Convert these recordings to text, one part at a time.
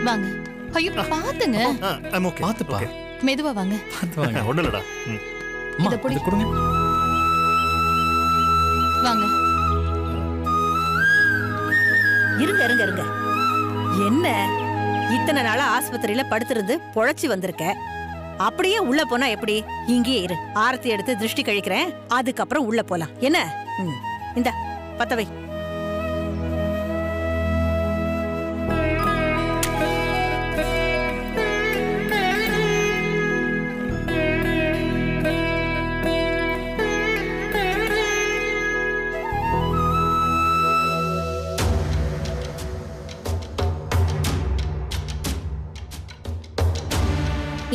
வாங்க. ஐயோ பாத்துங்க. ஓகே. பாத்துப்பா. மெதுவா வாங்க. பாத்துவாங்க. ஒண்ணு இல்லடா. அம்மா, இத புடி. இத கொடுங்க. வாங்க. இருங்க இருங்க இருங்க. என்ன இத்தனை நாளா ஆஸ்பத்திரியில படுத்திருந்து பொழைச்சி வந்திருக்க, அப்படியே உள்ள போனா எப்படி? இங்கேயே இரு, ஆரத்தி எடுத்து திருஷ்டி கழிக்கிறேன், அதுக்கப்புறம் உள்ள போலாம். என்ன? இந்த பத்தவை.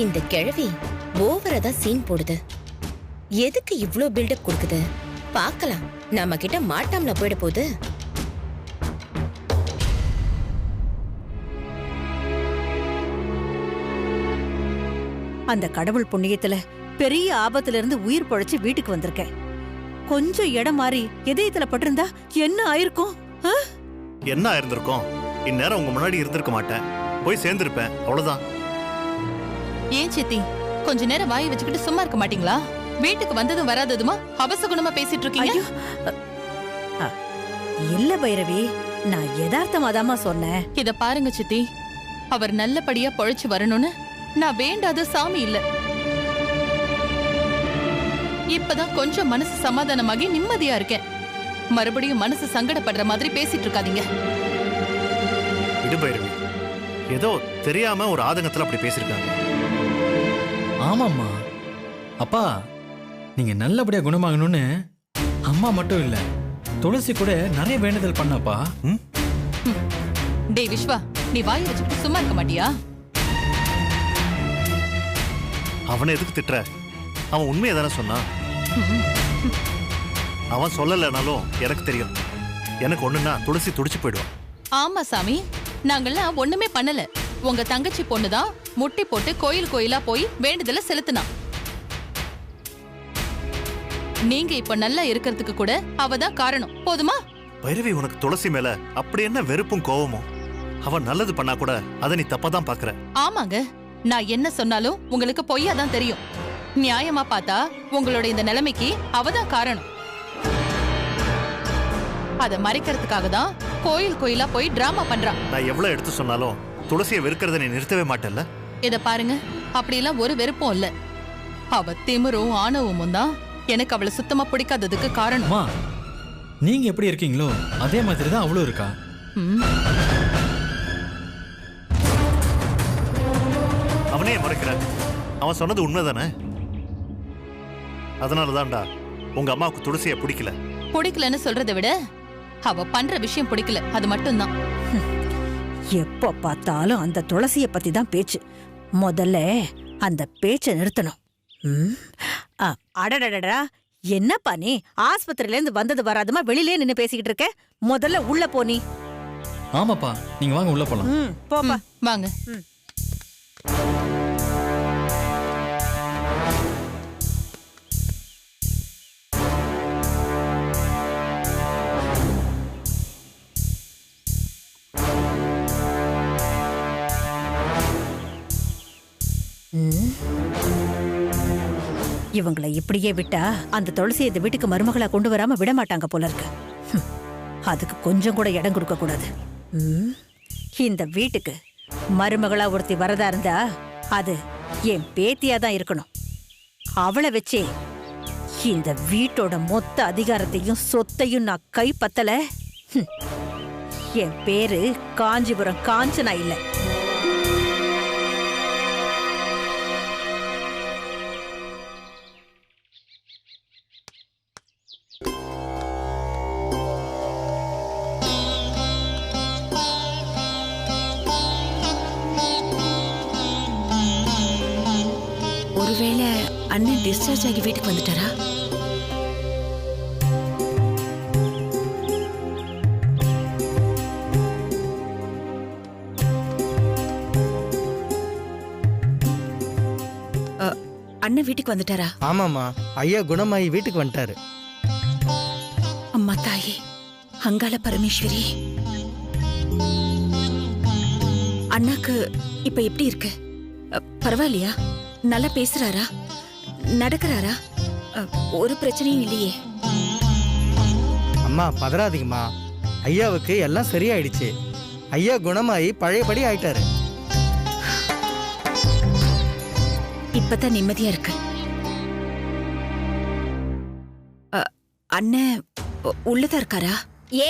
இந்த கிழவி ஓவரா தான் சீன் போடுது. எதுக்கு இவ்ளோ பில்டப் கொடுக்குது? பார்க்கலாம், நம்ம கிட்ட மாட்டாமல போயிட போகுது. அந்த கடவுள் புண்ணியத்துல பெரிய ஆபத்துல இருந்து உயிர் பொழைச்சு வீட்டுக்கு வந்திருக்கேன். கொஞ்சம் இடம் மாறி இதயத்துல பட்டிருந்தா என்ன ஆயிருக்கும்? என்ன ஆயிருந்திருக்கும்? இந்நேரம் உங்க முன்னாடி இருந்திருக்க மாட்டேன், போய் சேர்ந்திருப்பேன், அவ்வளவுதான். ஏன் சித்தி கொஞ்ச நேரம் வாயை வச்சுக்கிட்டு சும்மா இருக்க மாட்டீங்களா? வீட்டுக்கு வந்ததும் வராததுமா அபசகுணமா பேசிட்டு இருக்கீங்க. இல்ல பைரவி, நான் யதார்த்தமாதாமா சொன்னேன். இத பாருங்க சித்தி, அவர் நல்லபடியா பொழைச்சு வரணும்னு நான் வேண்டாத சாமி இல்ல. இப்பதான் கொஞ்சம் மனசு சமாதானமாகி நிம்மதியா இருக்கேன். மறுபடியும் மனசு சங்கடப்படுற மாதிரி பேசிட்டு இருக்காதீங்க. இது பைரவி, ஏதோ தெரியாம ஒரு ஆதங்கத்துல அப்படி பேசிருக்காங்க. ஆமாம்மா. அப்பா, நீங்க நல்லபடியா குணமாகணும்னு அம்மா மட்டும் இல்ல, துளசி கூட நிறைய வேண்டுதல் பண்ணப்பா. டேய் விஸ்வா, நீ வாயை வச்சுக்கிட்டு சும்மா இருக்க மாட்டியா? அவனை எதுக்கு திட்டுற? அவன் உண்மையை தானே சொன்னான். அவன் சொல்லலைனாலும் எனக்கு தெரியும். எனக்கு ஒண்ணுன்னா துளசி துடிச்சு போயிடுவான். ஆமா சாமி, நாங்கெல்லாம் ஒண்ணுமே பண்ணல. உங்க தங்கச்சி பொண்ணுதான் முட்டி போட்டு கோயில் கோயிலா போய் வேண்டுதல செலுத்தினா. நீங்க இப்ப நல்லா இருக்கிறதுக்கு கூட அவதான் காரணம். போதுமா? பைரவி, உனக்கு துளசி மேல அப்படி என்ன வெறுப்பும் கோவமும்? அவன் நல்லது பண்ணா கூட அதை நீ தப்பாதான் பாக்குற. ஆமாங்க, நான் என்ன சொன்னாலும் உங்களுக்கு பொய்யாதான் தெரியும். நியாயமா பார்த்தா உங்களோட இந்த நிலைமைக்கு அவதான் காரணம். அத மறைக்கிறதுக்காக தான் கோயில் கோயிலா போய் டிராமா பண்றான். நான் எவ்வளவு எடுத்து சொன்னாலும் துளசியை வெறுக்கிறத நீ நிறுத்தவே மாட்டேல்ல? இத பாருங்க, அப்படியெல்லாம் ஒரு வெறுப்பும் இல்ல. அவ திமிரும் ஆணவமும் தான் எனக்கு அவளை சுத்தமா பிடிக்காததுக்கு காரணம். அம்மா, நீங்க எப்படி இருக்கீங்களோ அதே மாதிரி தான் அவளும் இருக்கா. அவனே மறைக்கிற? அவன் சொன்னது உண்மைதானே? அதனாலதான்டா உங்க அம்மாவுக்கு துளசியை பிடிக்கல. பிடிக்கலன்னு சொல்றதை விட அவ பண்ற விஷயம் பிடிக்கல, அது மட்டும்தான். எப்ப பார்த்தாலும் அந்த துளசிய பத்தி தான் பேச்சு. முதல்ல அந்த பேச்ச நிறுத்தணும். அடடடடா, என்னப்பா நீ ஆஸ்பத்திரியில இருந்து வந்தது வராதமா வெளியிலே நின்னு பேசிக்கிட்டு இருக்க? முதல்ல உள்ள போனி. ஆமாப்பா, நீங்க வாங்க உள்ள போலாம். போப்பா, வாங்க. இவங்களை இப்படியே விட்டா அந்த துளசியை இந்த வீட்டுக்கு மருமகளா கொண்டு வராம விட மாட்டாங்க போல இருக்கு. அதுக்கு கொஞ்சம் கூட இடம் கொடுக்க கூடாது. இந்த வீட்டுக்கு மருமகளா ஒருத்தி வரதா இருந்தா அது என் பேத்தியா தான் இருக்கணும். அவளை வச்சே இந்த வீட்டோட மொத்த அதிகாரத்தையும் சொத்தையும் நான் கைப்பத்தல. என் பேரு காஞ்சிபுரம் காஞ்சனா இல்ல. ஒருவேளை அண்ணன் டிஸ்சார்ஜ் ஆகி வீட்டுக்கு வந்துட்டாரா? அண்ணன் வீட்டுக்கு வந்துட்டாரா? ஆமாமா, ஐயா குணமாயி வீட்டுக்கு வந்துட்டாரு. அம்மா தாயே, அங்காள பரமேஸ்வரி, அண்ணாக்கு இப்ப எப்படி இருக்கு? பரவாயில்லையா? நல்லா பேசுறாரா? நடக்கிறாரா? ஒரு பிரச்சனையும் இல்லையே? அம்மா பதறாதீங்கம்மா. ஐயாவுக்கு எல்லாம் சரியாயிடுச்சு. ஐயா குணமாயி பழையபடி ஆயிட்டாரு. இப்பதான் நிம்மதியா இருக்கு. அண்ணன் உள்ளதா இருக்காரா? ஏ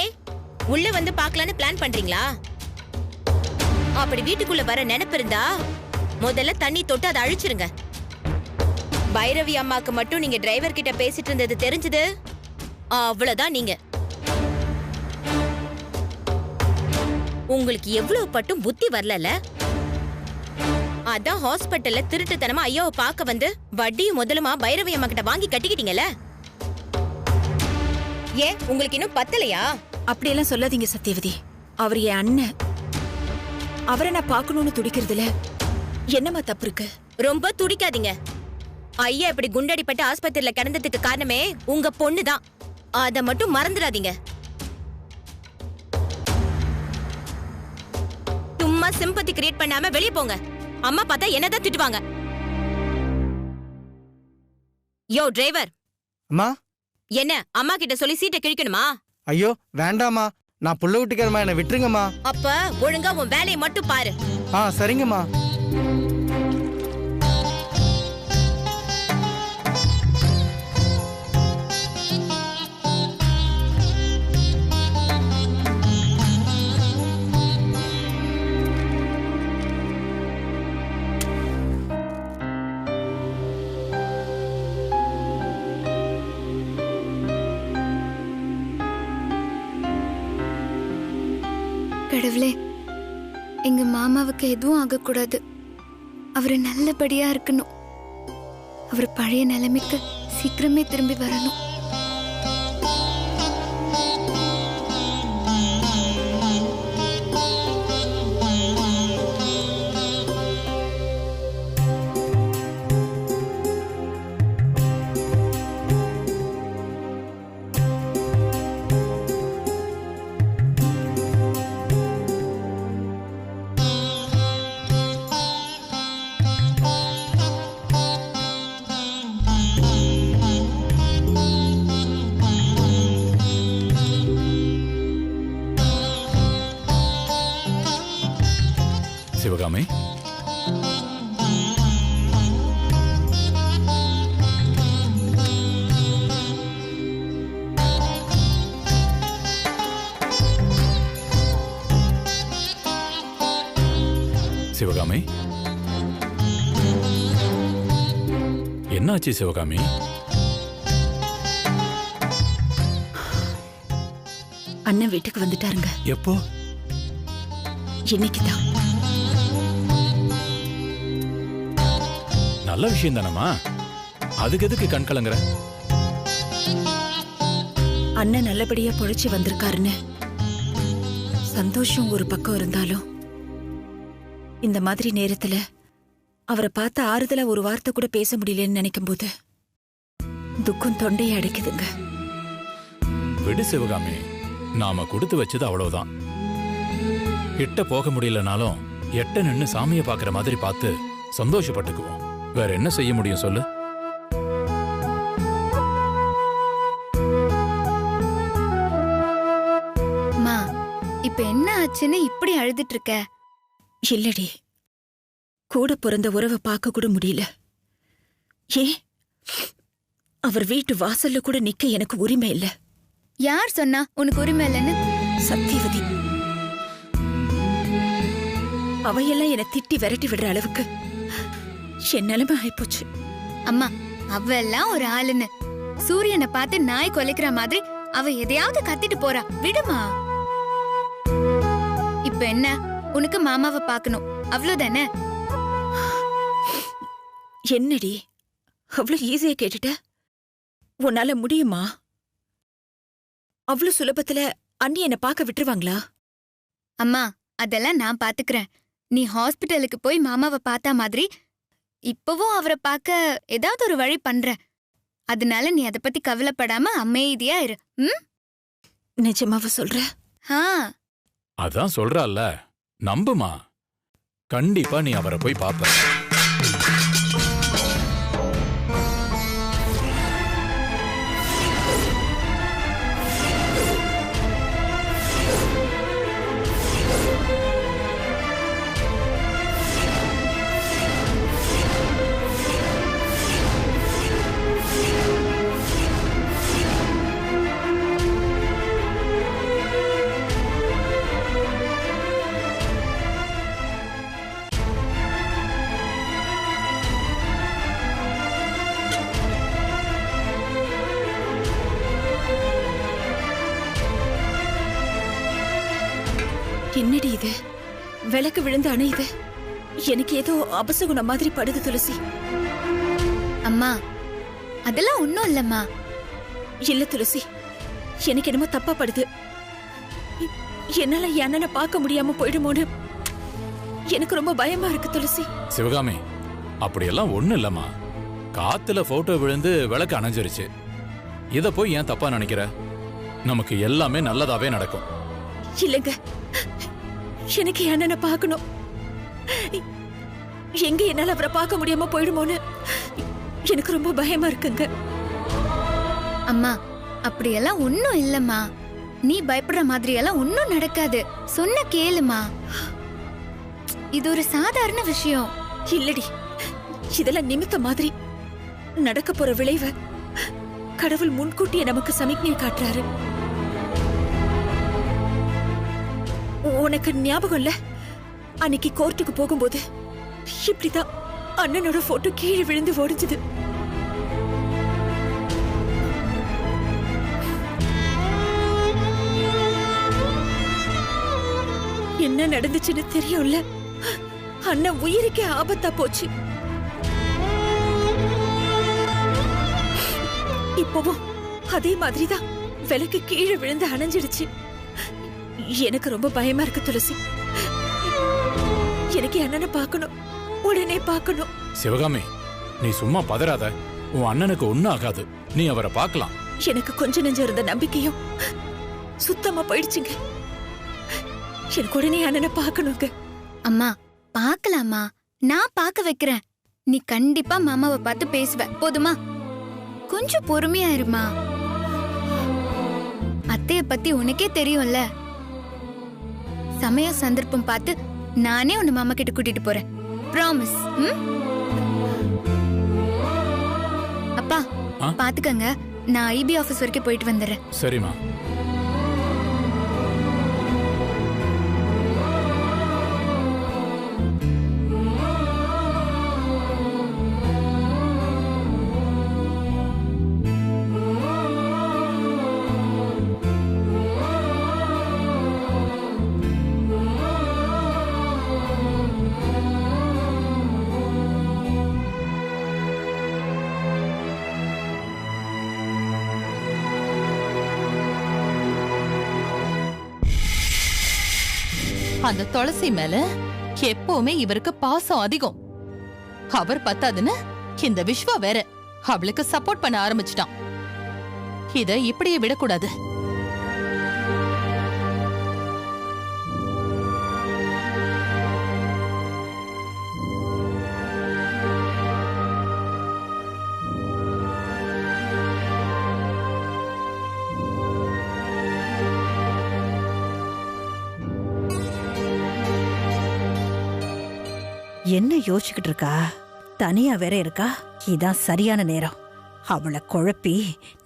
உள்ள வந்து பார்க்கலான்னு பிளான் பண்றீங்களா? அப்படி வீட்டுக்குள்ள வர நினைப்பு இருந்தா முதல்ல தண்ணி தொட்டு அதை அழிச்சிருங்க. பைரவி அம்மாக்கு மட்டும் நீங்க டிரைவர் கிட்ட பேசிட்டு இருந்தது தெரிஞ்சது, அவ்வளவுதான். நீங்க உங்களுக்கு எவ்வளவு பட்டும் புத்தி வரல. அதான் ஹாஸ்பிட்டல்ல திருட்டுத்தனமா ஐயாவை பார்க்க வந்து வட்டியும் முதலுமா பைரவி அம்மா கிட்ட வாங்கி கட்டிக்கிட்டீங்கல்ல. ஏன் உங்களுக்கு இன்னும் பத்தலையா? அப்படியெல்லாம் சொல்லாதீங்க சத்யவதி. அவர் என் அண்ணன். அவரை நான் பார்க்கணும்னு துடிக்கிறதுல என்னமா தப்பு இருக்கு? ரொம்ப துடிக்காதீங்க. ஐயா இப்படி குண்டடிப்பட்டு ஆஸ்பத்திரியில கிடந்ததுக்கு காரணமே உங்க பொண்ணுதான். அத மட்டும் மறந்துடாதீங்க. சும்மா சிம்பத்தி கிரியேட் பண்ணாம வெளியே போங்க. அம்மா பார்த்தா என்னதான் திட்டுவாங்க. யோ டிரைவர். அம்மா. என்ன அம்மா கிட்ட சொல்லி சீட்டை கிழிக்கணுமா? ஐயோ வேண்டாமா, நான் புள்ள விட்டுக்கிறமா, என்ன விட்டுருங்கம்மா. அப்ப ஒழுங்கா உன் வேலையை மட்டும் பாரு. சரிங்கம்மா. கடவுளே, எங்க மாமாவுக்கு எதுவும் ஆகக்கூடாது. அவரு நல்லபடியா இருக்கணும். அவர் பழைய நிலைமைக்கு சீக்கிரமே திரும்பி வரணும். சிவகாமி, சிவகாமி, என்னாச்சு சிவகாமி? அண்ணன் வீட்டுக்கு வந்துட்டாருங்க. எப்போ? இன்னைக்குதான். நல்ல விஷயம் தானம்மா. அதுக்கு எதுக்கு கண் கலங்குற? அண்ணன் நல்லபடியா பொழைச்சு வந்திருக்காருன்னு சந்தோஷம் ஒரு பக்கம் இருந்தாலும், இந்த மாதிரி நேரத்துல அவரை பார்த்து ஆறுதலா ஒரு வார்த்தை கூட பேச முடியலன்னு நினைக்கும் போது துக்கம் தொண்டையை அடைக்குதுங்க. விடு சிவகாமி, நாம கொடுத்து வச்சது அவ்வளவுதான். கிட்ட போக முடியலனாலும் எட்ட நின்னு சாமியை பாக்குற மாதிரி பார்த்து சந்தோஷப்பட்டுக்குவோம். வேற என்ன செய்ய முடியும் சொல்லு? அம்மா, இப்ப என்ன ஆச்சுன்னு இப்படி அழுதுட்டு இருக்க? இல்லடி, கூட பிறந்த உறவை பார்க்க கூட முடியல. ஏன் அவர் வீட்டு வாசல்ல கூட நிக்க எனக்கு உரிமை இல்ல. யார் சொன்னா உனக்கு உரிமை இல்லைன்னு? சத்தியவதி. அவையெல்லாம் என்னை திட்டி விரட்டி விடுற அளவுக்கு என் நிலைமை ஆயிப்போச்சு. அம்மா, அவ எல்லாம் ஒரு ஆளுன்னு சூரியனை பார்த்து நாய் கொலைக்கிற மாதிரி அவ எதையாவது கத்திட்டு போறா. விடுமா. இப்ப என்ன, உனக்கு மாமாவை பார்க்கணும், அவ்வளவுதானே? என்னடி அவ்வளவு ஈஸியா கேட்டுட்ட? உன்னால முடியுமா? அவ்வளவு சுலபத்துல அண்ணி என்ன பார்க்க விட்டுருவாங்களா? அம்மா, அதெல்லாம் நான் பாத்துக்கிறேன். நீ ஹாஸ்பிட்டலுக்கு போய் மாமாவை பார்த்தா மாதிரி இப்பவும் அவரை பார்க்க ஏதாவது ஒரு வழி பண்ற. அதனால நீ அதை பத்தி கவலைப்படாம அமைதியா இரு. நிஜமாவ சொல்ற? அதான் சொல்றால, நம்புமா. கண்டிப்பா நீ அவரை போய் பார்ப்ப. என்னடி இது? விளக்கு விழுந்து அணையுது. எனக்கு ஏதோ அபசகுணம் மாதிரி படுது துளசி. அம்மா அதெல்லாம் ஒண்ணும் இல்லம்மா. இல்ல துளசி, எனக்கு என்னமோ தப்பா படுது. என்னால என் அண்ணனை பார்க்க முடியாம போயிடுமோன்னு எனக்கு ரொம்ப பயமா இருக்கு துளசி. சிவகாமி, அப்படியெல்லாம் ஒண்ணும் இல்லம்மா. காத்துல போட்டோ விழுந்து விளக்கு அணைஞ்சிருச்சு. இத போய் ஏன் தப்பா நினைக்கிற? நமக்கு எல்லாமே நல்லதாவே நடக்கும். இல்லங்க, எனக்கு என் அண்ணனை பார்க்கணும். எங்க என்னால அவரை பார்க்க முடியாம போயிடுமோன்னு எனக்கு ரொம்ப பயமா இருக்குங்க. அம்மா அப்படியெல்லாம் ஒண்ணும் இல்லம்மா. நீ பயப்படுற மாதிரி எல்லாம் ஒண்ணும் நடக்காது. சொன்ன கேளுமா, இது ஒரு சாதாரண விஷயம். இல்லடி, இதெல்லாம் நிமித்த மாதிரி. நடக்க போற விளைவை கடவுள் முன்கூட்டியே நமக்கு சமிக்ஞை காட்டுறாரு. உனக்கு ஞாபகம் இல்ல, அன்னைக்கு கோர்ட்டுக்கு போகும்போது இப்படிதான் அண்ணனோட போட்டோ கீழே விழுந்து ஓடிஞ்சது. என்ன நடந்துச்சுன்னு தெரியும்ல. அண்ணன் உயிருக்கே ஆபத்தா போச்சு. இப்பவும் அதே மாதிரிதான் விளக்கு கீழே விழுந்து அணைஞ்சிடுச்சு. எனக்கு ரொம்ப பயமா இருக்கு துளசி. எனக்கு அண்ணனை பார்க்கணும், உடனே பார்க்கணும். சிவகாமி, நீ சும்மா பதறாத. உன் அண்ணனுக்கு ஒண்ணும் ஆகாது. நீ அவரை பார்க்கலாம். எனக்கு கொஞ்ச நெஞ்சம் இருந்த நம்பிக்கையும் சுத்தமா போயிடுச்சுங்க. எனக்கு உடனே அண்ணனை பார்க்கணுங்க. அம்மா பார்க்கலாமா? நான் பார்க்க வைக்கிறேன். நீ கண்டிப்பா மாமாவை பார்த்து பேசுவ, போதுமா? கொஞ்சம் பொறுமையா இருமா. அத்தைய பத்தி உனக்கே தெரியும்ல. சமய சந்தர்ப்பம் பார்த்து நானே உன்னை மாமா கிட்ட கூட்டிட்டு போறேன். ப்ராமிஸ். அப்பா பாத்துக்கங்க, நான் ஐபி ஆபீஸ் வரைக்கும் போயிட்டு வந்துடுறேன். சரிம்மா. அந்த துளசி மேல எப்பவுமே இவருக்கு பாசம் அதிகம். அவர் பத்தாதுன்னு இந்த விஸ்வா வேற அவளுக்கு சப்போர்ட் பண்ண ஆரம்பிச்சிட்டான். இத இப்படியே விடக்கூடாது. என்ன யோசிச்சுக்கிட்டு இருக்கா? தனியா வேற இருக்கா? இதான் சரியான நேரம். அவளை குழப்பி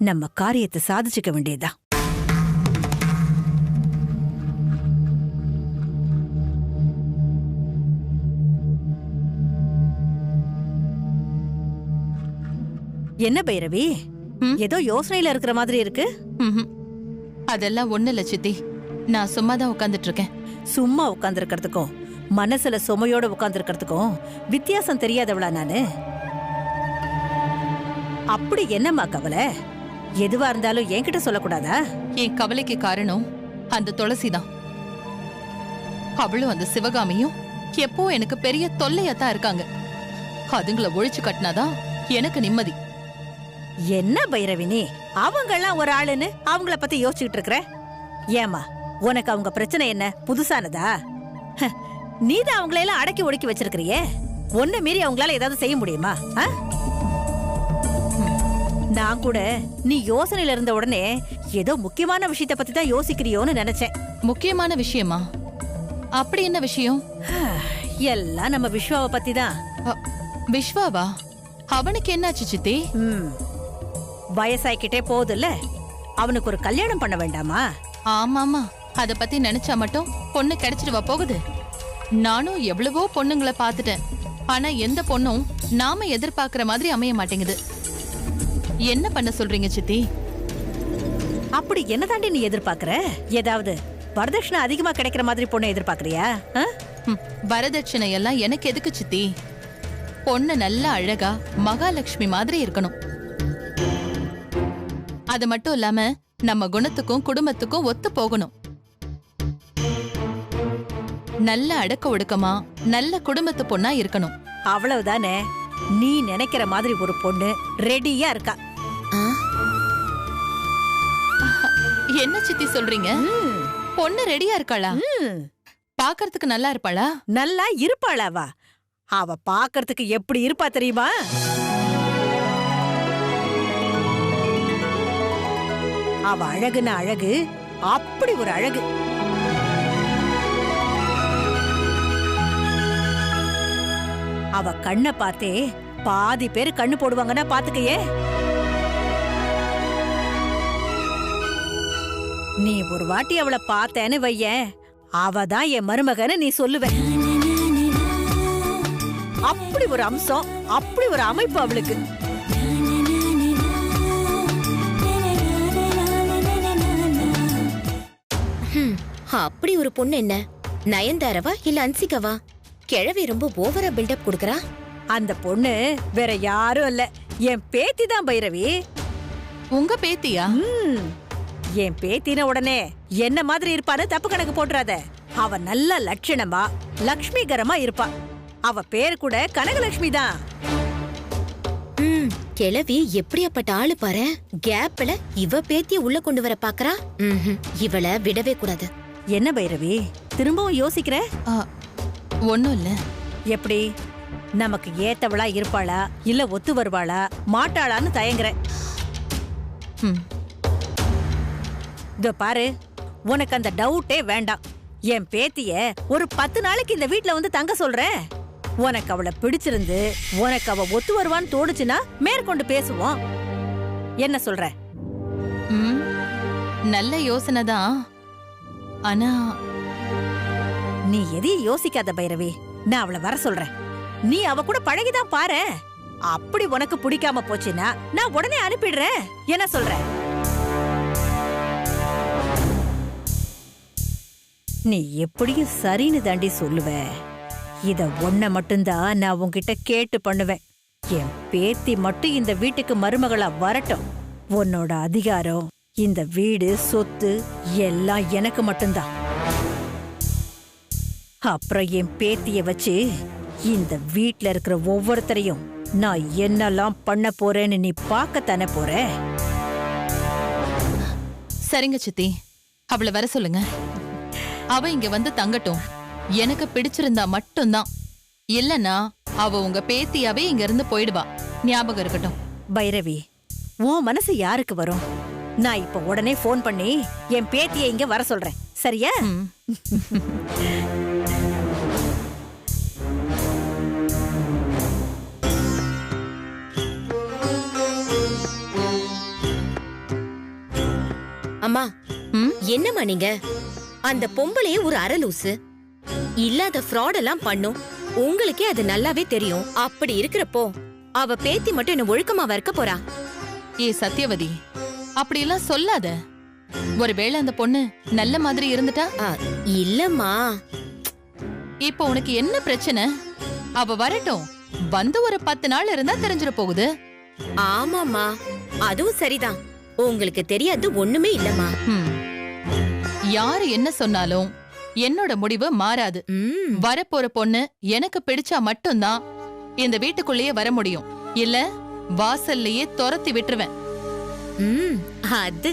நம்ம காரியத்தை சாதிச்சுக்க வேண்டியதுதான். என்ன பைரவி, ஏதோ யோசனையில இருக்கிற மாதிரி இருக்கு? அதெல்லாம் ஒண்ணு இல்ல சித்தி. நான் சும்மா தான் உட்கார்ந்துட்டு இருக்கேன். சும்மா உட்கார்ந்து இருக்கிறதுக்கும் மனசுல சுமையோட உட்கார்ந்து இருக்கிறதுக்கும் வித்தியாசம் தெரியாதவளா நானு? அப்படி என்னம்மா கவலை? எதுவா இருந்தாலும் என்கிட்ட சொல்லக்கூடாதா? என் கவலைக்கு காரணம் அந்த துளசி தான். அவளும் அந்த சிவகாமியும் எப்போ எனக்கு பெரிய தொல்லையாத்தான் இருக்காங்க. அதுங்களை ஒழிச்சு கட்டினாதான் எனக்கு நிம்மதி. என்ன பைரவினி, அவங்கெல்லாம் ஒரு ஆளுன்னு அவங்கள பத்தி யோசிச்சுக்கிட்டு இருக்கிற? ஏமா, உனக்கு அவங்க பிரச்சனை என்ன புதுசானதா? நீதான் அவங்களையெல்லாம் அடக்கி ஒடுக்கி வச்சிருக்கிறியே, ஒன்ன மீறி அவங்களால ஏதாவது செய்ய முடியுமா? நான் கூட நீ யோசனையில இருந்த உடனே ஏதோ முக்கியமான விஷயத்த பத்தி தான் யோசிக்கிறியோன்னு நினைச்சேன். முக்கியமான விஷயமா? அப்படி என்ன விஷயம்? எல்லாம் நம்ம விஸ்வாவை பத்தி தான். விஸ்வாவா? அவனுக்கு என்னாச்சு சித்தி? வயசாயிக்கிட்டே போகுதுல்ல, அவனுக்கு ஒரு கல்யாணம் பண்ண வேண்டாமா? ஆமாமா, அத பத்தி நினைச்சா மட்டும் பொண்ணு கிடைச்சிடுவா போகுது? நானும் எவ்வளவோ பொண்ணுங்களை பார்த்துட்டேன். ஆனா எந்த பொண்ணும் நாம எதிர்பார்க்கிற மாதிரி அமைய மாட்டேங்குது. என்ன பண்ண சொல்றீங்க சித்தி? அப்படி என்ன தாண்டி நீ எதிர்பார்க்கற? ஏதாவது வரதட்சணை அதிகமா கிடைக்கிற மாதிரி பொண்ணை எதிர்பார்க்கறியா? வரதட்சணை எல்லாம் எனக்கு எதுக்கு சித்தி? பொண்ணு நல்ல அழகா மகாலட்சுமி மாதிரி இருக்கணும். அது மட்டும் இல்லாம நம்ம குணத்துக்கும் குடும்பத்துக்கும் ஒத்து போகணும். நல்ல அடக்க ஒடுக்கமா நல்ல குடும்பத்து பொண்ணா இருக்கணும். அவ்வளவுதானே. நீ நினைக்கிற மாதிரி ஒரு பொண்ணு ரெடியா இருக்கா. என்ன சித்தி சொல்றீங்க? பொண்ணு ரெடியா இருக்காளா? பாக்கறதுக்கு நல்லா இருப்பாளா? நல்லா இருப்பாளாவா? அவ பாக்கறதுக்கு எப்படி இருப்பா தெரியுமா? அவ அழகுன அழகு அப்படி ஒரு அழகு. அவ கண்ணை பார்த்தே பாதி பேரு கண்ணு போடுவாங்கன்னா பாத்துக்கையே. நீ ஒரு வாட்டி அவளை பார்த்தேன்னு வையேன், அவதான் என் மருமகன்னு நீ சொல்லுவ. அப்படி ஒரு அம்சம், அப்படி ஒரு அமைப்பு அவளுக்கு. அப்படி ஒரு பொண்ணு என்ன? நயன்தாரவா இல்ல அன்சிகாவா? கிழவி ரொம்ப ஓவரா பில்டப் கொடுக்கறா. அந்த பொண்ணு வேற யாரும் இல்ல, என் பேத்தி தான் பைரவி. உங்க பேத்தியா? என் பேத்தின உடனே என்ன மாதிரி இருப்பான்னு தப்பு கணக்கு போட்டுறாத. அவ நல்ல லட்சணமா லக்ஷ்மிகரமா இருப்பா. அவ பேர் கூட கனகலட்சுமி தான். கிழவி எப்படியாப்பட்ட ஆளு பாரு. கேப்ல இவ பேத்திய உள்ள கொண்டு வர பாக்குறா. இவளை விடவே கூடாது. என்ன பைரவி திரும்பவும் யோசிக்கிற? ஒண்ணும் இல்ல. எப்படி நமக்கு ஏத்தவளா இருப்பாளா இல்ல ஒத்து வருவாளா மாட்டாளான்னு தயங்குற. இதோ பாரு, உனக்கு அந்த டவுட்டே வேண்டாம். என் பேத்திய ஒரு 10 நாளைக்கு இந்த வீட்ல வந்து தங்க சொல்றேன். உனக்கு அவளை பிடிச்சிருந்து உனக்கு அவ ஒத்து வருவான்னு தோணுச்சுன்னா மேற்கொண்டு பேசுவோம். என்ன சொல்ற? நல்ல யோசனை தான். ஆனா நீ எதையும் யோசிக்காத பைரவி, நான் அவளை வர சொல்றேன். நீ அவ கூட பழகிதான் பாரு. அப்படி உனக்கு பிடிக்காம போச்சுன்னா நான் உடனே அனுப்பிடுறேன். என்ன சொல்ற? நீ எப்படியும் சரின்னு தாண்டி சொல்லுவ. இத ஒன்ன மட்டும்தான் நான் உன்கிட்ட கேட்டு பண்ணுவேன். என் பேத்தி மட்டும் இந்த வீட்டுக்கு மருமகளா வரட்டும். உன்னோட அதிகாரம், இந்த வீடு, சொத்து எல்லாம் எனக்கு மட்டும்தான். அப்புறம் என் பேத்திய வச்சு இந்த வீட்ல இருக்கிற ஒவ்வொருத்தரையும் நான் என்னெல்லாம் பண்ண போறேன்னு நீ பார்க்கத்தானே போற. சரிங்க சித்தி, அவளை வர சொல்லுங்க. அவ இங்க வந்து தங்கட்டும். எனக்கு பிடிச்சிருந்தா மட்டும்தான். இல்லனா அவ உங்க பேத்தியாவே இங்க இருந்து போயிடுவா. ஞாபகம் இருக்கட்டும். பைரவி, உன் மனசு யாருக்கு வரும்? நான் இப்ப உடனே போன் பண்ணி என் பேத்திய இங்க வர சொல்றேன். சரியா? அம்மா, என்னம்மா நீங்க? அந்த பொம்பளையே ஒரு அரலூசு. இல்லாத ஃப்ராட் எல்லாம் பண்ணும். உங்களுக்கே அது நல்லாவே தெரியும். அப்படி இருக்கிறப்போ அவ பேத்தி மட்டும் என்ன ஒழுக்கமா இருக்க போறா? ஏ சத்யவதி, அப்படி எல்லாம் சொல்லாத. ஒருவேளை அந்த பொண்ணு நல்ல மாதிரி இருந்துட்டா? இல்லம்மா. இப்போ உனக்கு என்ன பிரச்சனை? அவ வரட்டும். வந்து ஒரு 10 நாள் இருந்தா தெரிஞ்சிட போகுது. ஆமாமா, அதுவும் சரிதான். உங்களுக்கு தெரியாது ஒண்ணுமே இல்லம்மா. யாரு என்ன சொன்னாலும் என்னோட முடிவு மாறாது. வரப்போற பொண்ணு எனக்கு பிடிச்சா மட்டும்தான் இந்த வீட்டுக்குள்ளேயே வர முடியும். இல்ல வாசல்லையே துரத்தி விட்டுருவேன். அது